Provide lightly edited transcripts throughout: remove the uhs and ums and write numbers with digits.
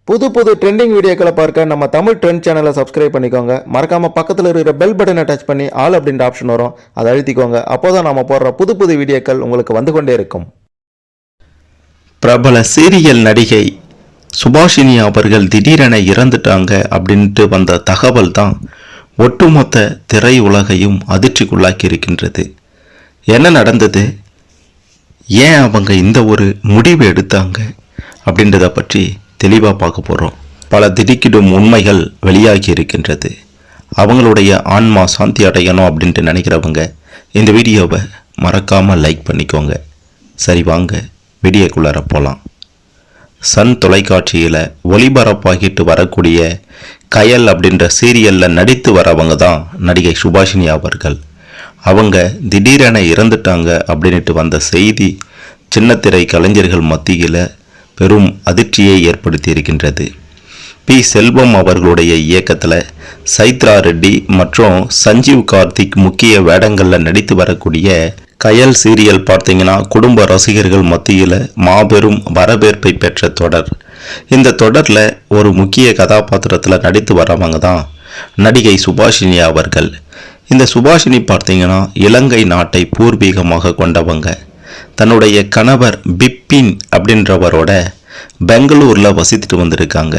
புது புது ட்ரெண்டிங் வீடியோக்களை பார்க்க நம்ம தமிழ் ட்ரெண்ட் சேனலை சப்ஸ்கிரைப் பண்ணிக்கோங்க. மறக்காம பக்கத்தில் இருக்கிற பெல் பட்டனை டச் பண்ணி ஆல் அப்படின்ற ஆப்ஷன் வரும், அதை அழுத்திக்கோங்க. அப்போதான் நாம போடுற புது புது வீடியோக்கள் உங்களுக்கு வந்து கொண்டே இருக்கும். பிரபல சீரியல் நடிகை சுபாஷினி அவர்கள் திடீரென இறந்துட்டாங்க அப்படின்ட்டு வந்த தகவல் தான் ஒட்டுமொத்த திரையுலகையும் அதிர்ச்சிக்குள்ளாக்கி இருக்கின்றது. என்ன நடந்தது, ஏன் அவங்க இந்த ஒரு முடிவு எடுத்தாங்க அப்படின்றத பற்றி தெளிவாக பார்க்க போகிறோம். பல திடுக்கிடும் உண்மைகள் வெளியாகி இருக்கின்றது. அவங்களுடைய ஆன்மா சாந்தி அடையணும் அப்படின்ட்டு நினைக்கிறவங்க இந்த வீடியோவை மறக்காமல் லைக் பண்ணிக்கோங்க. சரி, வாங்க வீடியோக்குள்ளார போகலாம். சன் தொலைக்காட்சியில் ஒளிபரப்பாகிட்டு வரக்கூடிய கயல் அப்படின்ற சீரியலில் நடித்து வரவங்க தான் நடிகை சுபாஷினி அவர்கள். அவங்க திடீரென இறந்துட்டாங்க அப்படின்ட்டு வந்த செய்தி சின்னத்திரை கலைஞர்கள் மத்தியில் பெரும் அதிர்ச்சியை ஏற்படுத்தி இருக்கின்றது. பி. செல்வம் அவர்களுடைய இயக்கத்தில் சைத்ரா ரெட்டி மற்றும் சஞ்சீவ் கார்த்திக் முக்கிய வேடங்களில் நடித்து வரக்கூடிய கயல் சீரியல் பார்த்தீங்கன்னா குடும்ப ரசிகர்கள் மத்தியில் மாபெரும் வரவேற்பை பெற்ற தொடர். இந்த தொடரில் ஒரு முக்கிய கதாபாத்திரத்தில் நடித்து வரவங்க தான் நடிகை சுபாஷினி அவர்கள். இந்த சுபாஷினி பார்த்தீங்கன்னா இலங்கை நாட்டை பூர்வீகமாக கொண்டவங்க. தன்னுடைய கணவர் பிப்பின் அப்படின்றவரோட பெங்களூரில் வசித்துட்டு வந்திருக்காங்க.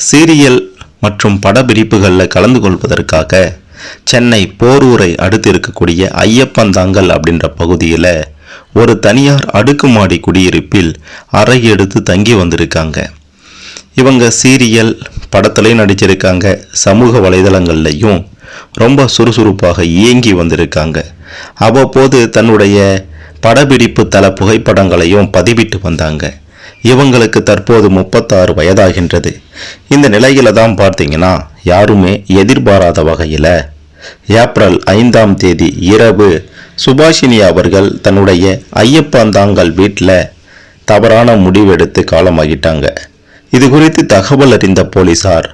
சீரியல் மற்றும் படப்பிடிப்புகளில் கலந்து கொள்வதற்காக சென்னை போரூரை அடுத்து இருக்கக்கூடிய ஐயப்பந்தாங்கல் அப்படின்ற பகுதியில் ஒரு தனியார் அடுக்குமாடி குடியிருப்பில் அறை எடுத்து தங்கி வந்திருக்காங்க. இவங்க சீரியல் படத்துலையும் நடிச்சிருக்காங்க, சமூக வலைதளங்கள்லையும் ரொம்ப சுறுசுறுப்பாக இயங்கி வந்திருக்காங்க. அவ்வப்போது தன்னுடைய படப்பிடிப்பு தள புகைப்படங்களையும் பதிவிட்டு வந்தாங்க. இவங்களுக்கு தற்போது 36 வயதாகின்றது. இந்த நிலையில தான் பார்த்தீங்கன்னா யாருமே எதிர்பாராத வகையில் ஏப்ரல் 5ஆம் தேதி இரவு சுபாஷினி அவர்கள் தன்னுடைய ஐயப்பந்தாங்கல் வீட்டில் தவறான முடிவெடுத்து காலமாகிட்டாங்க. இது குறித்து தகவல் அறிந்த போலீசார்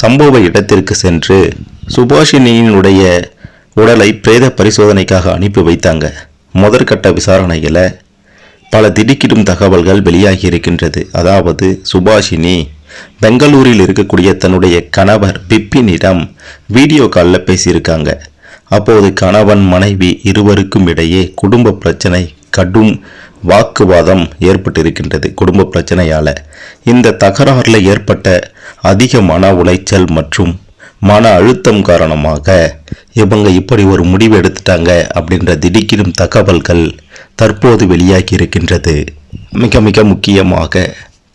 சம்பவ இடத்திற்கு சென்று சுபாஷினியினுடைய உடலை பிரேத பரிசோதனைக்காக அனுப்பி வைத்தாங்க. முதற்கட்ட விசாரணையில் பல திடுக்கிடும் தகவல்கள் வெளியாகி இருக்கின்றது. அதாவது சுபாஷினி பெங்களூரில் இருக்கக்கூடிய தன்னுடைய கணவர் பிப்பினிடம் வீடியோ காலில் பேசியிருக்காங்க. அப்போது கணவன் மனைவி இருவருக்கும் இடையே குடும்ப பிரச்சனை, கடும் வாக்குவாதம் ஏற்பட்டிருக்கின்றது. குடும்ப பிரச்சனையால் இந்த தகராறில் ஏற்பட்ட அதிக மன உளைச்சல் மற்றும் மன அழுத்தம் காரணமாக இவங்க இப்படி ஒரு முடிவு எடுத்துட்டாங்க அப்படின்ற திடுக்கிடும் தகவல்கள் தற்போது வெளியாகி இருக்கின்றது. மிக மிக முக்கியமாக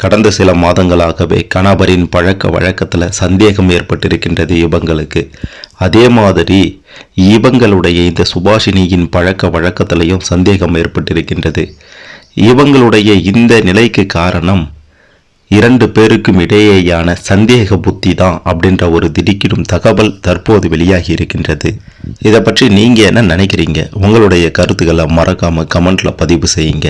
கடந்த சில மாதங்களாகவே கணவரின் பழக்க வழக்கத்தில் சந்தேகம் ஏற்பட்டிருக்கின்றது இவங்களுக்கு. அதே மாதிரி இவங்களுடைய இந்த சுபாஷினியின் பழக்க வழக்கத்திலையும் சந்தேகம் ஏற்பட்டிருக்கின்றது. இவங்களுடைய இந்த நிலைக்கு காரணம் 2 பேருக்கும் இடையேயான சந்தேக புத்தி தான் அப்படின்ற ஒரு திடுக்கிடும் தகவல் தற்போது வெளியாகி இருக்கின்றது. இதை பற்றி நீங்கள் என்ன நினைக்கிறீங்க? உங்களுடைய கருத்துக்களை மறக்காமல் கமெண்ட்ல பதிவு செய்யுங்க.